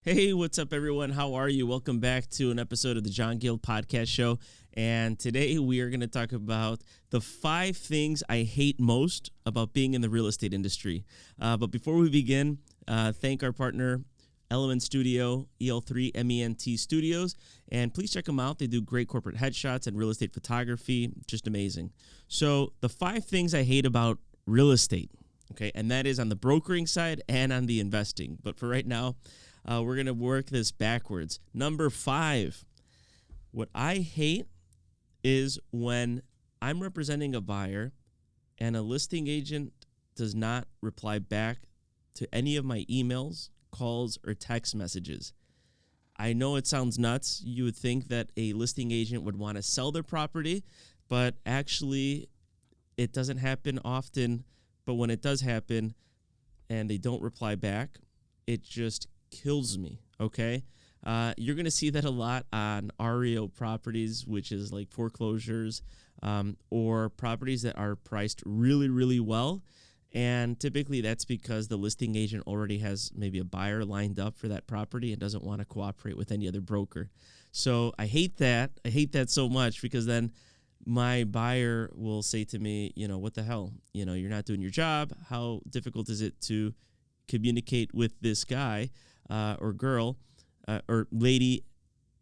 Hey, what's up, everyone? How are you? Welcome back to an episode of the Jon Gil Podcast Show. And today we are going to talk about the 5 things I hate most about being in the real estate industry. But before we begin, thank our partner, Element Studio, EL3 MENT Studios. And please check them out. They do great corporate headshots and real estate photography. Just amazing. So the 5 things I hate about real estate, okay, and that is on the brokering side and on the investing. But for right now, we're going to work this backwards. Number 5, what I hate is when I'm representing a buyer and a listing agent does not reply back to any of my emails, calls, or text messages. I know it sounds nuts. You would think that a listing agent would want to sell their property, but actually it doesn't happen often. But when it does happen and they don't reply back, it just kills me, okay? You're going to see that a lot on REO properties, which is like foreclosures, or properties that are priced really, really well. And typically that's because the listing agent already has maybe a buyer lined up for that property and doesn't want to cooperate with any other broker. So I hate that. I hate that so much because then my buyer will say to me, what the hell? You're not doing your job. How difficult is it to communicate with this guy or girl or lady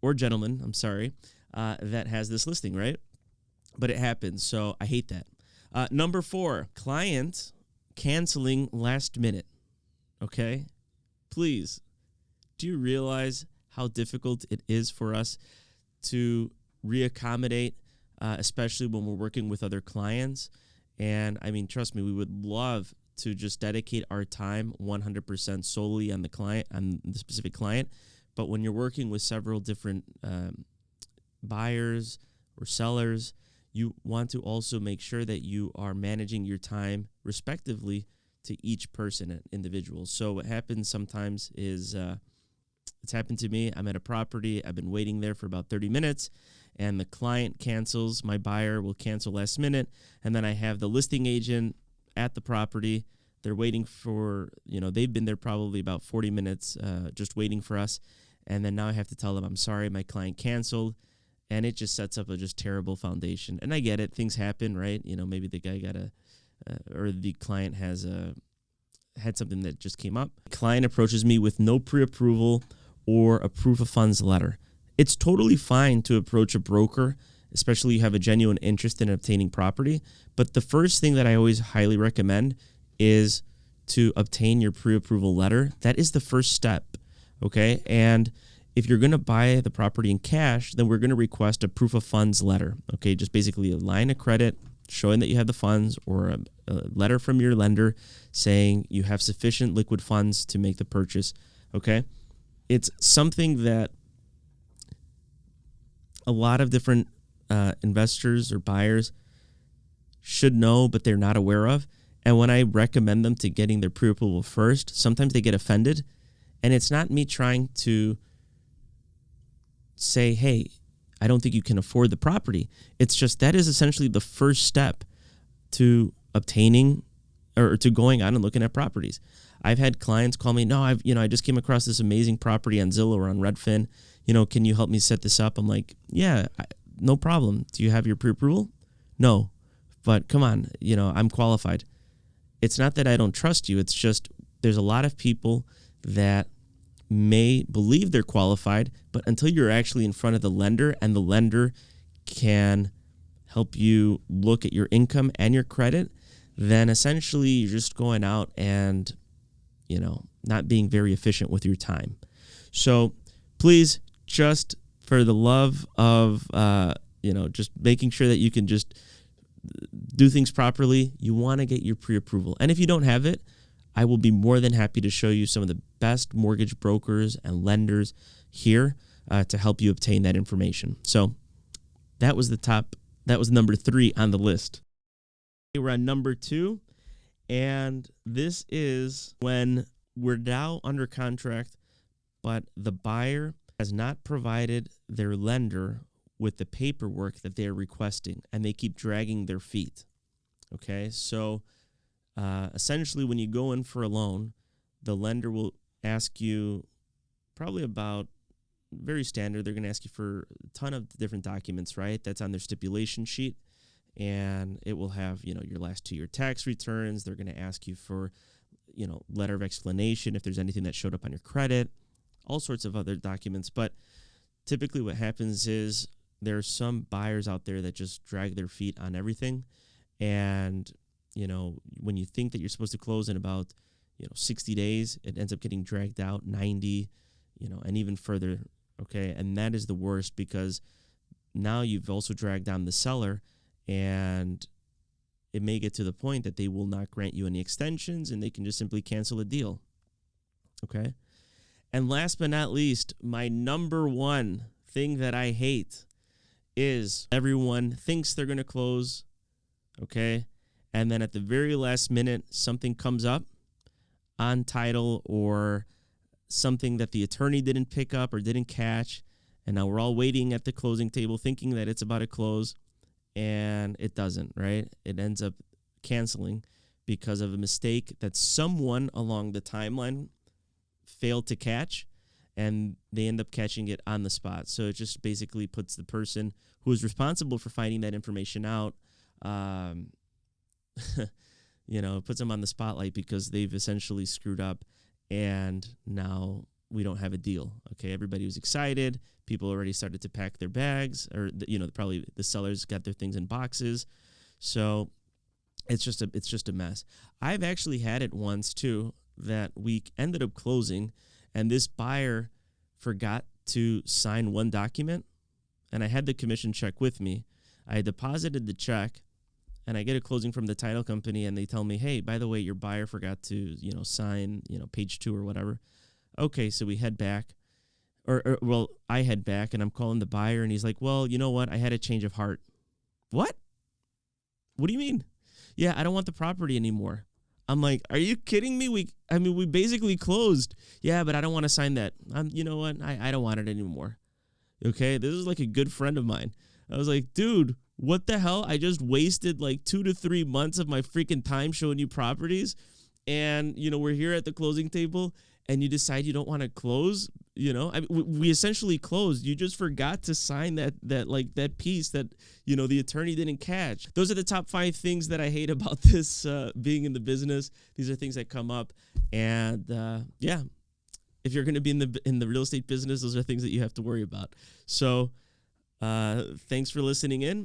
or gentleman, that has this listing, right? But it happens, so I hate that. Number 4, client canceling last minute, okay? Please, do you realize how difficult it is for us to reaccommodate, especially when we're working with other clients? And, trust me, we would love to just dedicate our time 100% solely on the specific client. But when you're working with several different buyers or sellers, you want to also make sure that you are managing your time respectively to each person and individual. So what happens sometimes is, it's happened to me. I'm at a property. I've been waiting there for about 30 minutes, and the client cancels. My buyer will cancel last minute, and then I have the listing agent at the property. They're waiting for, they've been there probably about 40 minutes just waiting for us. And then now I have to tell them, I'm sorry, my client canceled. And it just sets up a just terrible foundation. And I get it. Things happen, right? Maybe the guy or the client has had something that just came up. The client approaches me with no pre-approval or a proof of funds letter. It's totally fine to approach a broker, especially if you have a genuine interest in obtaining property. But the first thing that I always highly recommend is to obtain your pre-approval letter. That is the first step, okay? And if you're going to buy the property in cash, then we're going to request a proof of funds letter, okay? Just basically a line of credit showing that you have the funds, or a letter from your lender saying you have sufficient liquid funds to make the purchase, okay? It's something that a lot of different investors or buyers should know, but they're not aware of. And when I recommend them to getting their pre-approval first, sometimes they get offended. And it's not me trying to say, hey, I don't think you can afford the property. It's just that is essentially the first step to obtaining or to going out and looking at properties. I've had clients call me, no, I just came across this amazing property on Zillow or on Redfin. Can you help me set this up? I'm like, yeah, no problem. Do you have your pre-approval? No, but come on, I'm qualified. It's not that I don't trust you. It's just there's a lot of people that may believe they're qualified, but until you're actually in front of the lender and the lender can help you look at your income and your credit, then essentially you're just going out and, not being very efficient with your time. So please, just for the love of, just making sure that you can just do things properly, you want to get your pre-approval. And if you don't have it, I will be more than happy to show you some of the best mortgage brokers and lenders here to help you obtain that information. So that was number 3 on the list. We're on number 2, and this is when we're now under contract, but the buyer has not provided their lender with the paperwork that they're requesting, and they keep dragging their feet. Okay, so essentially when you go in for a loan, the lender will ask you probably about very standard. They're going to ask you for a ton of different documents, right? That's on their stipulation sheet. And it will have, your last 2-year tax returns. They're going to ask you for, letter of explanation if there's anything that showed up on your credit, all sorts of other documents. But typically what happens is there are some buyers out there that just drag their feet on everything. And, when you think that you're supposed to close in about, 60 days, it ends up getting dragged out 90, and even further. Okay. And that is the worst, because now you've also dragged down the seller, and it may get to the point that they will not grant you any extensions and they can just simply cancel a deal. Okay. And last but not least, my number one thing that I hate is everyone thinks they're going to close. Okay. And then at the very last minute, something comes up on title or something that the attorney didn't pick up or didn't catch. And now we're all waiting at the closing table thinking that it's about to close, and it doesn't, right? It ends up canceling because of a mistake that someone along the timeline failed to catch, and they end up catching it on the spot. So it just basically puts the person who is responsible for finding that information out, it puts them on the spotlight because they've essentially screwed up, and now we don't have a deal. Okay, everybody was excited. People already started to pack their bags, or probably the sellers got their things in boxes. So it's just a mess. I've actually had it once too that we ended up closing, and this buyer forgot to sign one document, and I had the commission check with me. I deposited the check, and I get a closing from the title company, and they tell me, hey, by the way, your buyer forgot to, sign, page 2 or whatever. Okay, so we head back, or I head back, and I'm calling the buyer, and he's like, well, you know what? I had a change of heart. What? What do you mean? Yeah, I don't want the property anymore. I'm like, are you kidding me? We basically closed. Yeah, but I don't want to sign that. You know what? I don't want it anymore. Okay, this is like a good friend of mine. I was like, dude, what the hell? I just wasted like 2 to 3 months of my freaking time showing you properties, and we're here at the closing table, and you decide you don't want to close. We essentially closed. You just forgot to sign that piece that the attorney didn't catch. Those are the top 5 things that I hate about this being in the business. These are things that come up, and if you're going to be in the real estate business, those are things that you have to worry about. So thanks for listening in.